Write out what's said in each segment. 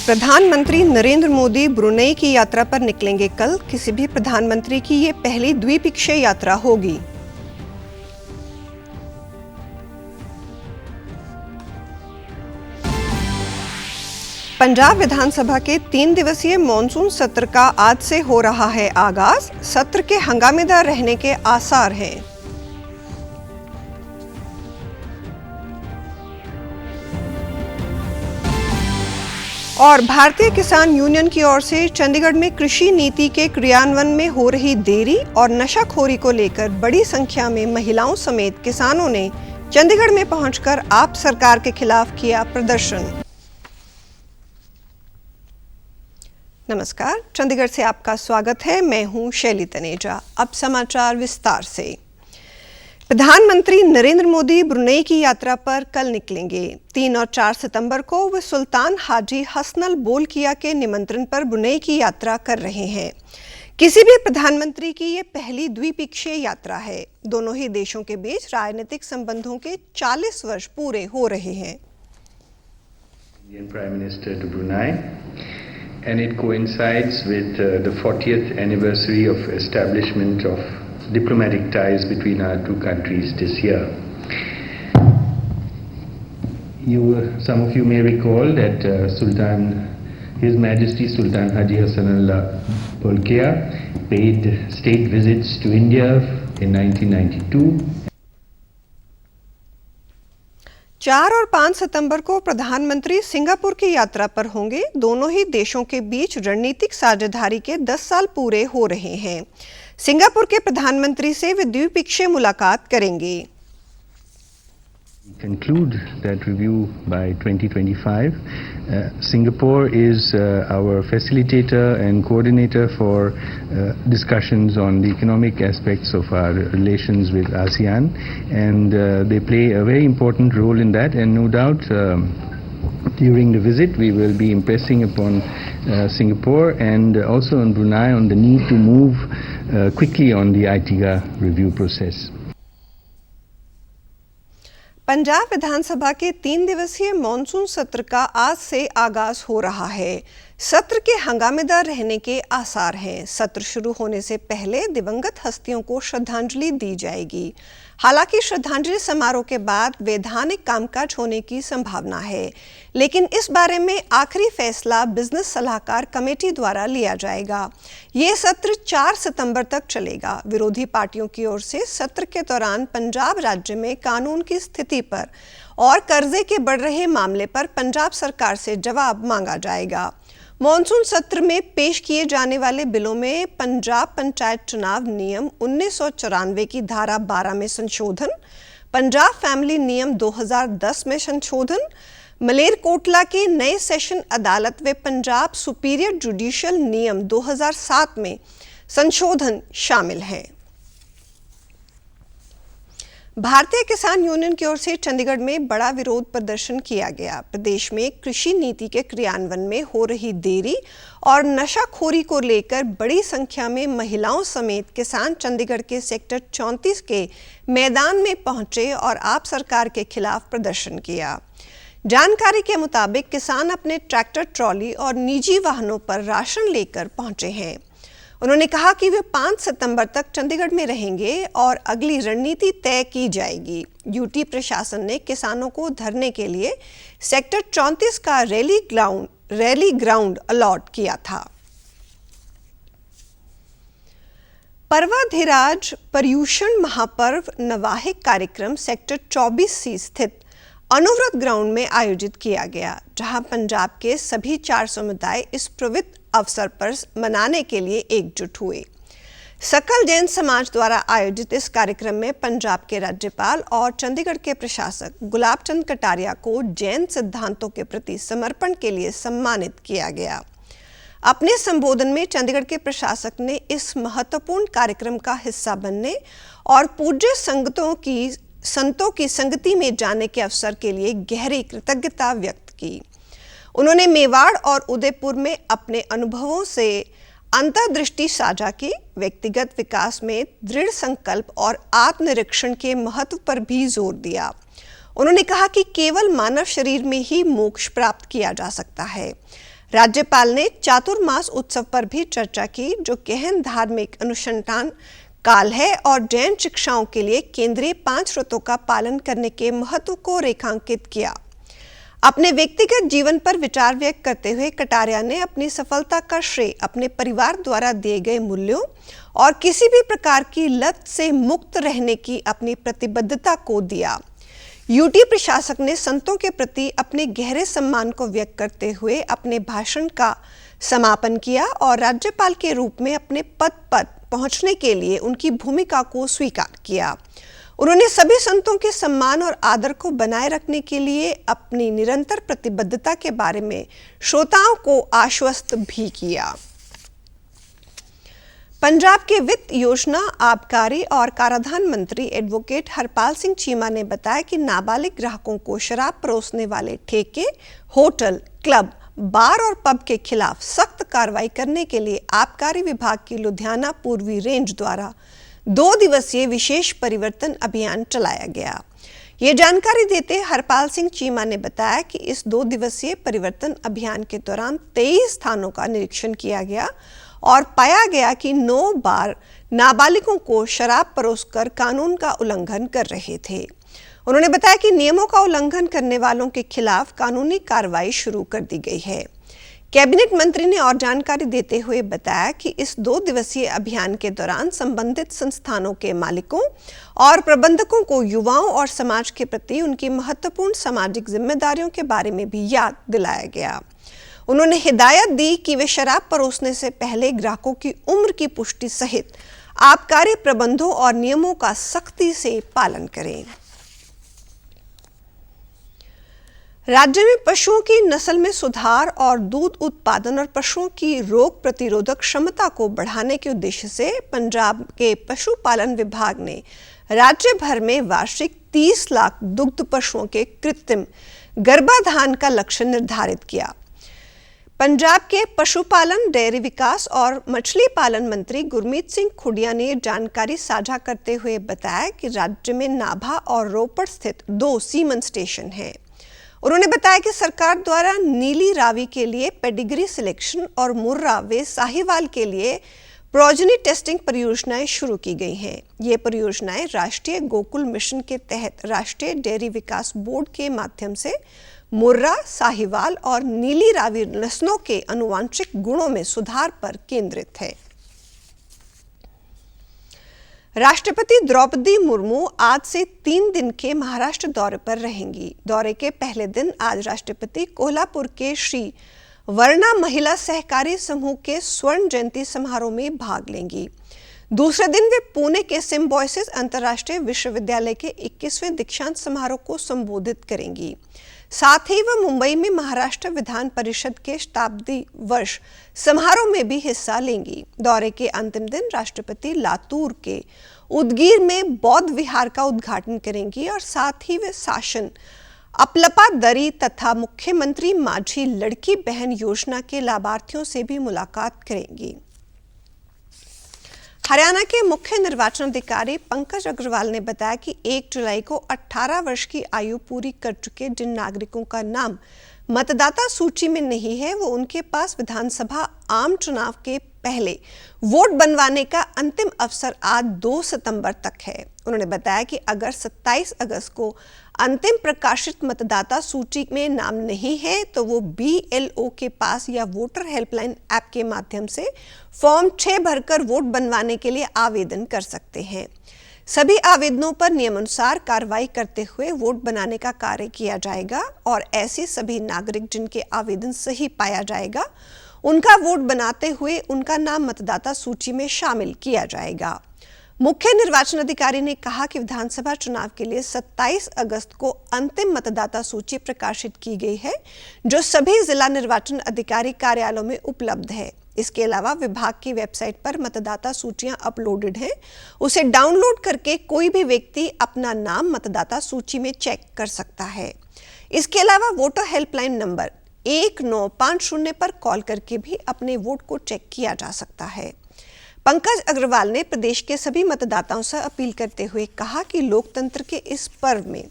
प्रधानमंत्री नरेंद्र मोदी ब्रुनेई की यात्रा पर निकलेंगे कल। किसी भी प्रधानमंत्री की ये पहली द्विपक्षीय यात्रा होगी। पंजाब विधानसभा के 3 दिवसीय मॉनसून सत्र का आज से हो रहा है आगाज। सत्र के हंगामेदार रहने के आसार हैं। और भारतीय किसान यूनियन की ओर से चंडीगढ़ में कृषि नीति के क्रियान्वयन में हो रही देरी और नशाखोरी को लेकर बड़ी संख्या में महिलाओं समेत किसानों ने चंडीगढ़ में पहुंचकर आप सरकार के खिलाफ किया प्रदर्शन। नमस्कार, चंडीगढ़ से आपका स्वागत है। मैं हूं शैली तनेजा। अब समाचार विस्तार से। प्रधानमंत्री नरेंद्र मोदी ब्रुनेई की यात्रा पर कल निकलेंगे। 3 और 4 सितंबर को वे सुल्तान हाजी हसनल बोलकिया के निमंत्रण पर ब्रुनेई की यात्रा कर रहे हैं। किसी भी प्रधानमंत्री की ये पहली द्विपक्षीय यात्रा है। दोनों ही देशों के बीच राजनीतिक संबंधों के 40 वर्ष पूरे हो रहे हैं। Indian Prime Minister to Brunei, and it coincides with the 40th anniversary of establishment of diplomatic ties between our two countries this year. Some of you may recall that His Majesty Sultan Haji Hassanal Bolkiah paid state visits to India in 1992. 4 और 5 सितंबर को प्रधानमंत्री Singapore की यात्रा पर होंगे। दोनों ही देशों के बीच रणनीतिक साझेदारी के 10 साल पूरे हो रहे हैं। सिंगापुर के प्रधानमंत्री से वे द्विपक्षीय मुलाकात करेंगे। Conclude that review by 2025. Singapore is our facilitator and coordinator for discussions on the economic aspects of our relations with ASEAN, and they play a very important role in that, and no doubt during the visit we will be impressing upon Singapore and also on Brunei on the need to move quickly on the ITIGA review process. Punjab विधानसभा के 3 दिवसीय monsoon सत्र का आज से आगाज हो रहा है। सत्र के हंगामेदार रहने के आसार हैं। सत्र शुरू होने से पहले दिवंगत हस्तियों को श्रद्धांजलि दी जाएगी। हालांकि श्रद्धांजलि समारोह के बाद वैधानिक कामकाज होने की संभावना है, लेकिन इस बारे में आखिरी फैसला बिजनेस सलाहकार कमेटी द्वारा लिया जाएगा। ये सत्र 4 सितंबर तक चलेगा। विरोधी पार्टियों की ओर से सत्र के दौरान पंजाब राज्य में कानून की स्थिति पर और कर्जे के बढ़ रहे मामले पर पंजाब सरकार से जवाब मांगा जाएगा। मॉनसून सत्र में पेश किए जाने वाले बिलों में पंजाब पंचायत चुनाव नियम 1994 की धारा 12 में संशोधन, पंजाब फैमिली नियम 2010 में संशोधन, मलेरकोटला के नए सेशन अदालत व पंजाब सुपीरियर जुडिशियल नियम 2007 में संशोधन शामिल हैं। भारतीय किसान यूनियन की ओर से चंडीगढ़ में बड़ा विरोध प्रदर्शन किया गया। प्रदेश में कृषि नीति के क्रियान्वयन में हो रही देरी और नशाखोरी को लेकर बड़ी संख्या में महिलाओं समेत किसान चंडीगढ़ के सेक्टर 34 के मैदान में पहुंचे और आप सरकार के खिलाफ प्रदर्शन किया। जानकारी के मुताबिक किसान अपने ट्रैक्टर, ट्रॉली और निजी वाहनों पर राशन लेकर पहुंचे हैं। उन्होंने कहा कि वे 5 सितंबर तक चंडीगढ़ में रहेंगे और अगली रणनीति तय की जाएगी। यूटी प्रशासन ने किसानों को धरने के लिए सेक्टर 34 का रैली ग्राउंड अलॉट किया था। पर्वाधिराज पर्यूषण महापर्व नवाहिक कार्यक्रम सेक्टर 24C स्थित अनुव्रत ग्राउंड में आयोजित किया गया, जहां पंजाब के सभी 4 समुदाय इस पवित्र अवसर पर मनाने के लिए एकजुट हुए। सकल जैन समाज द्वारा आयोजित इस कार्यक्रम में पंजाब के राज्यपाल और चंडीगढ़ के प्रशासक गुलाब चंद कटारिया को जैन सिद्धांतों के प्रति समर्पण के लिए सम्मानित किया गया। अपने संबोधन में चंडीगढ़ के प्रशासक ने इस महत्वपूर्ण कार्यक्रम का हिस्सा बनने और पूज्य संतों की संगति में जाने के अवसर के लिए गहरी कृतज्ञता व्यक्त की। उन्होंने मेवाड़ और उदयपुर में अपने अनुभवों से अंतर्दृष्टि साझा की। व्यक्तिगत विकास में दृढ़ संकल्प और आत्मनिरीक्षण के महत्व पर भी जोर दिया। उन्होंने कहा कि केवल मानव शरीर में ही मोक्ष प्राप्त किया जा सकता है। राज्यपाल ने चातुर्मास उत्सव पर भी चर्चा की, जो गहन धार्मिक अनुसंधान काल है और जैन शिक्षाओं के लिए केंद्रीय 5 व्रतों का पालन करने के महत्व को रेखांकित किया। अपने व्यक्तिगत जीवन पर विचार व्यक्त करते हुए कटारिया ने अपनी सफलता का श्रेय अपने परिवार द्वारा दिए गए मूल्यों और किसी भी प्रकार की लत से मुक्त रहने की अपनी प्रतिबद्धता को दिया। यूटी प्रशासक ने संतों के प्रति अपने गहरे सम्मान को व्यक्त करते हुए अपने भाषण का समापन किया और राज्यपाल के रूप में अपने पद पर पहुंचने के लिए उनकी भूमिका को स्वीकार किया। उन्होंने सभी संतों के सम्मान और आदर को बनाए रखने के लिए अपनी निरंतर प्रतिबद्धता के बारे में श्रोताओं को आश्वस्त भी किया। पंजाब के वित्त योजना, आबकारी और कराधान मंत्री एडवोकेट हरपाल सिंह चीमा ने बताया कि नाबालिग ग्राहकों को शराब परोसने वाले ठेके, होटल, क्लब, बार और पब के खिलाफ सख्त कार्रवाई करने के लिए आबकारी विभाग की लुधियाना पूर्वी रेंज द्वारा 2 दिवसीय विशेष परिवर्तन अभियान चलाया गया। ये जानकारी देते हरपाल सिंह चीमा ने बताया कि इस 2 दिवसीय परिवर्तन अभियान के दौरान 23 स्थानों का निरीक्षण किया गया और पाया गया कि 9 बार नाबालिगों को शराब परोसकर कानून का उल्लंघन कर रहे थे। उन्होंने बताया कि नियमों का उल्लंघन करने वालों के खिलाफ कानूनी कार्रवाई शुरू कर दी गई है। कैबिनेट मंत्री ने और जानकारी देते हुए बताया कि इस 2 दिवसीय अभियान के दौरान संबंधित संस्थानों के मालिकों और प्रबंधकों को युवाओं और समाज के प्रति उनकी महत्वपूर्ण सामाजिक जिम्मेदारियों के बारे में भी याद दिलाया गया। उन्होंने हिदायत दी कि वे शराब परोसने से पहले ग्राहकों की उम्र की पुष्टि सहित आबकारी प्रबंधों और नियमों का सख्ती से पालन करें। राज्य में पशुओं की नस्ल में सुधार और दूध उत्पादन और पशुओं की रोग प्रतिरोधक क्षमता को बढ़ाने के उद्देश्य से पंजाब के पशुपालन विभाग ने राज्य भर में वार्षिक 30 लाख दुग्ध पशुओं के कृत्रिम गर्भाधान का लक्ष्य निर्धारित किया। पंजाब के पशुपालन, डेयरी विकास और मछली पालन मंत्री गुरमीत सिंह खुडिया ने जानकारी साझा करते हुए बताया कि राज्य में नाभा और रोपड़ स्थित 2 सीमन स्टेशन हैं। उन्होंने बताया कि सरकार द्वारा नीली रावी के लिए पेडिग्री सिलेक्शन और मुर्रा व साहिवाल के लिए प्रोजनी टेस्टिंग परियोजनाएं शुरू की गई हैं। ये परियोजनाएं राष्ट्रीय गोकुल मिशन के तहत राष्ट्रीय डेयरी विकास बोर्ड के माध्यम से मुर्रा, साहिवाल और नीली रावी नस्लों के आनुवंशिक गुणों में सुधार पर केंद्रित है। राष्ट्रपति द्रौपदी मुर्मू आज से 3 दिन के महाराष्ट्र दौरे पर रहेंगी। दौरे के पहले दिन आज राष्ट्रपति कोल्हापुर के श्री वर्णा महिला सहकारी समूह के स्वर्ण जयंती समारोह में भाग लेंगी। दूसरे दिन वे पुणे के सिम्बायोसिस अंतर्राष्ट्रीय विश्वविद्यालय के 21वें दीक्षांत समारोह को संबोधित करेंगी। साथ ही वह मुंबई में महाराष्ट्र विधान परिषद के शताब्दी वर्ष समारोह में भी हिस्सा लेंगी। दौरे के अंतिम दिन राष्ट्रपति लातूर के उदगीर में बौद्ध विहार का उद्घाटन करेंगी और साथ ही वे शासन अपलपा दरी तथा मुख्यमंत्री माझी लड़की बहन योजना के लाभार्थियों से भी मुलाकात करेंगी। हरियाणा के मुख्य निर्वाचन अधिकारी पंकज अग्रवाल ने बताया कि 1 जुलाई को 18 वर्ष की आयु पूरी कर चुके जिन नागरिकों का नाम मतदाता सूची में नहीं है, वो उनके पास विधानसभा आम चुनाव के पहले वोट बनवाने का अंतिम अवसर आज 2 सितंबर तक है। उन्होंने बताया कि अगर 27 अगस्त को अंतिम प्रकाशित मतदाता सूची में नाम नहीं है तो वो BLO के पास या वोटर हेल्पलाइन ऐप के माध्यम से फॉर्म 6 भरकर वोट बनवाने के लिए आवेदन कर सकते हैं। सभी आवेदनों पर नियमानुसार कार्रवाई करते हुए वोट बनाने का कार्य किया जाएगा और ऐसे सभी नागरिक जिनके आवेदन सही पाया जाएगा उनका वोट बनाते हुए उनका नाम मतदाता सूची में शामिल किया जाएगा। मुख्य निर्वाचन अधिकारी ने कहा कि विधानसभा चुनाव के लिए 27 अगस्त को अंतिम मतदाता सूची प्रकाशित की गई है, जो सभी जिला निर्वाचन अधिकारी कार्यालयों में उपलब्ध है। इसके अलावा विभाग की वेबसाइट पर मतदाता सूचियां अपलोडेड हैं। उसे डाउनलोड करके कोई भी व्यक्ति अपना नाम मतदाता सूची में चेक कर सकता है। इसके अलावा वोटर हेल्पलाइन नंबर 1950 पर कॉल करके भी अपने वोट को चेक किया जा सकता है। पंकज अग्रवाल ने प्रदेश के सभी मतदाताओं से अपील करते हुए कहा कि लोकतंत्र के इस पर्व में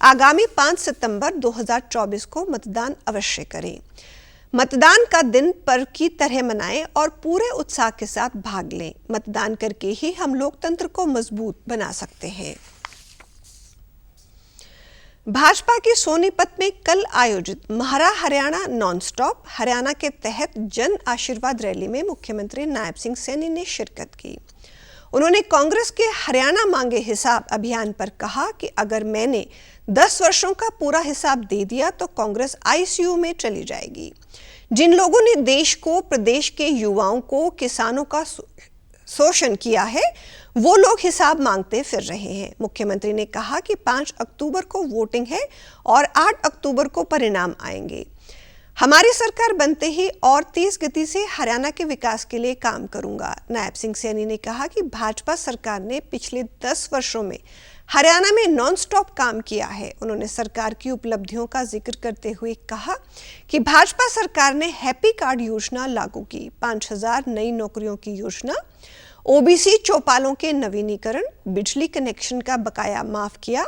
आगामी 5 सितंबर 2024 को मतदान अवश्य करें। मतदान का दिन पर्व की तरह मनाएं और पूरे उत्साह के साथ भाग लें। मतदान करके ही हम लोकतंत्र को मजबूत बना सकते हैं। भाजपा के सोनीपत में कल आयोजित महारा हरियाणा नॉन स्टॉप हरियाणा के तहत जन आशीर्वाद रैली में मुख्यमंत्री नायब सिंह सैनी ने शिरकत की। उन्होंने कांग्रेस के हरियाणा मांगे हिसाब अभियान पर कहा कि अगर मैंने 10 वर्षों का पूरा हिसाब दे दिया तो कांग्रेस आईसीयू में चली जाएगी। जिन लोगों ने देश को, प्रदेश के युवाओं को, किसानों का शोषण किया है, वो लोग हिसाब मांगते फिर रहे हैं। मुख्यमंत्री ने कहा कि 5 अक्टूबर को वोटिंग है और 8 अक्टूबर को परिणाम आएंगे। हमारी सरकार बनते ही और तेज गति से हरियाणा के विकास के लिए काम करूंगा। नायब सिंह सैनी ने कहा कि भाजपा सरकार ने पिछले 10 वर्षों में हरियाणा में नॉन स्टॉप काम किया है। उन्होंने सरकार की उपलब्धियों का जिक्र करते हुए कहा कि भाजपा सरकार ने हैप्पी कार्ड योजना लागू की, 5000 नई नौकरियों की योजना, ओबीसी चौपालों के नवीनीकरण, बिजली कनेक्शन का बकाया माफ किया।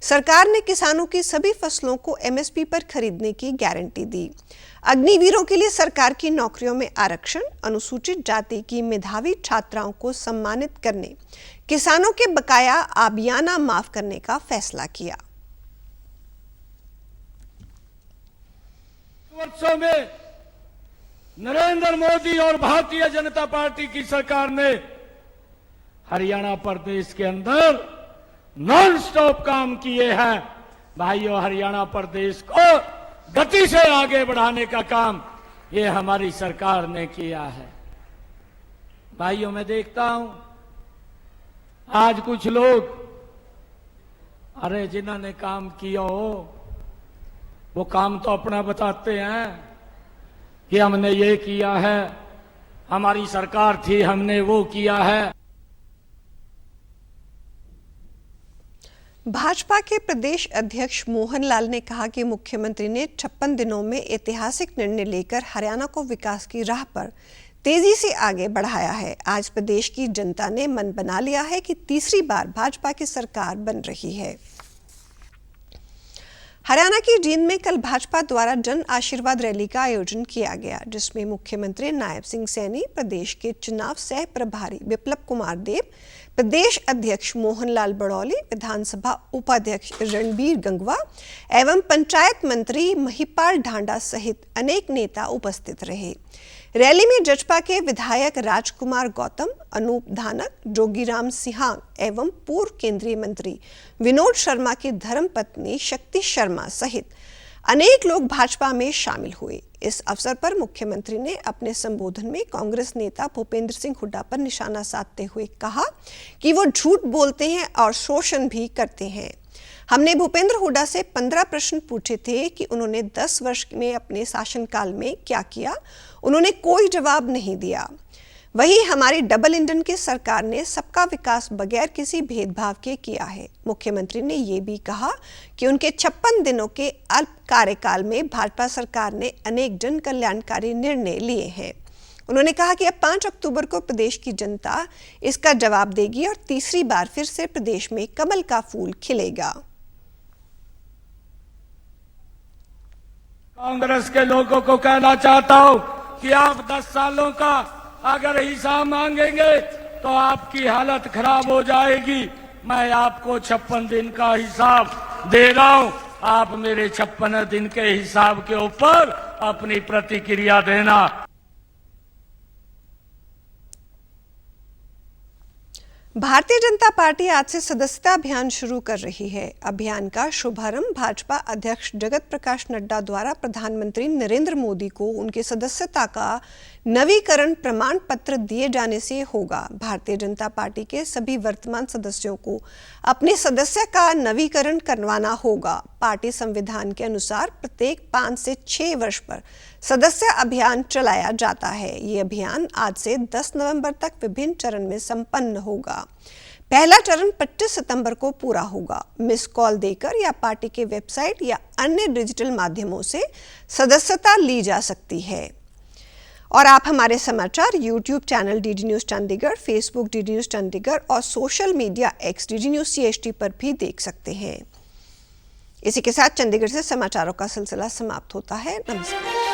सरकार ने किसानों की सभी फसलों को एमएसपी पर खरीदने की गारंटी दी। अग्निवीरों के लिए सरकार की नौकरियों में आरक्षण, अनुसूचित जाति की मेधावी छात्राओं को सम्मानित करने, किसानों के बकाया आबियाना माफ करने का फैसला किया। वर्षों में नरेंद्र मोदी और भारतीय जनता पार्टी की सरकार ने हरियाणा प्रदेश के अंदर नॉन स्टॉप काम किए हैं। भाइयों, हरियाणा प्रदेश को गति से आगे बढ़ाने का काम ये हमारी सरकार ने किया है। भाइयों, मैं देखता हूं आज कुछ लोग, अरे जिन्होंने काम किया हो वो काम तो अपना बताते हैं कि हमने ये किया है, हमारी सरकार थी, हमने वो किया है। भाजपा के प्रदेश अध्यक्ष मोहन लाल ने कहा कि मुख्यमंत्री ने 56 दिनों में ऐतिहासिक निर्णय लेकर हरियाणा को विकास की राह पर तेजी से आगे बढ़ाया है। आज प्रदेश की जनता ने मन बना लिया है कि तीसरी बार भाजपा की सरकार बन रही है। हरियाणा की जींद में कल भाजपा द्वारा जन आशीर्वाद रैली का आयोजन किया गया, जिसमें मुख्यमंत्री नायब सिंह सैनी, प्रदेश के चुनाव सह प्रभारी विप्लव कुमार देव, प्रदेश अध्यक्ष मोहनलाल बड़ौली, विधानसभा उपाध्यक्ष रणबीर गंगवा एवं पंचायत मंत्री महिपाल ढांडा सहित अनेक नेता उपस्थित रहे। रैली में जजपा के विधायक राजकुमार गौतम, अनूप धानक, जोगीराम सिंहाग एवं पूर्व केंद्रीय मंत्री विनोद शर्मा की धर्मपत्नी शक्ति शर्मा सहित अनेक लोग भाजपा में शामिल हुए। इस अवसर पर मुख्यमंत्री ने अपने संबोधन में कांग्रेस नेता भूपेंद्र सिंह हुड्डा पर निशाना साधते हुए कहा कि वो झूठ बोलते हैं और शोषण भी करते हैं। हमने भूपेंद्र हुड्डा से 15 प्रश्न पूछे थे कि उन्होंने 10 वर्ष में अपने शासनकाल में क्या किया। उन्होंने कोई जवाब नहीं दिया। वहीं हमारी डबल इंजन की सरकार ने सबका विकास बगैर किसी भेदभाव के किया है। मुख्यमंत्री ने ये भी कहा कि उनके 56 दिनों के अल्प कार्यकाल में भाजपा सरकार ने अनेक जन कल्याणकारी निर्णय लिए हैं। उन्होंने कहा कि अब 5 अक्टूबर को प्रदेश की जनता इसका जवाब देगी और तीसरी बार फिर से प्रदेश में कमल का फूल खिलेगा। कांग्रेस के लोगों को कहना चाहता हूं कि आप 10 सालों का अगर हिसाब मांगेंगे तो आपकी हालत खराब हो जाएगी। मैं आपको 56 दिन का हिसाब दे रहा हूं, आप मेरे 56 दिन के हिसाब के ऊपर अपनी प्रतिक्रिया देना। भारतीय जनता पार्टी आज से सदस्यता अभियान शुरू कर रही है। अभियान का शुभारंभ भाजपा अध्यक्ष जगत प्रकाश नड्डा द्वारा प्रधानमंत्री नरेंद्र मोदी को उनकी सदस्यता का नवीकरण प्रमाण पत्र दिए जाने से होगा। भारतीय जनता पार्टी के सभी वर्तमान सदस्यों को अपने सदस्य का नवीकरण करवाना होगा। पार्टी संविधान के अनुसार प्रत्येक 5 से 6 वर्ष पर सदस्य अभियान चलाया जाता है। ये अभियान आज से 10 नवंबर तक विभिन्न चरण में संपन्न होगा। पहला चरण 25 सितंबर को पूरा होगा। मिस कॉल देकर या पार्टी के वेबसाइट या अन्य डिजिटल माध्यमों से सदस्यता ली जा सकती है। और आप हमारे समाचार YouTube channel DD news Chandigarh, Facebook DD news Chandigarh और social media X DD news CHT पर भी देख सकते हैं। इसी के साथ चंडीगढ़ से समाचारों का सिलसिला समाप्त होता है। नमस्कार।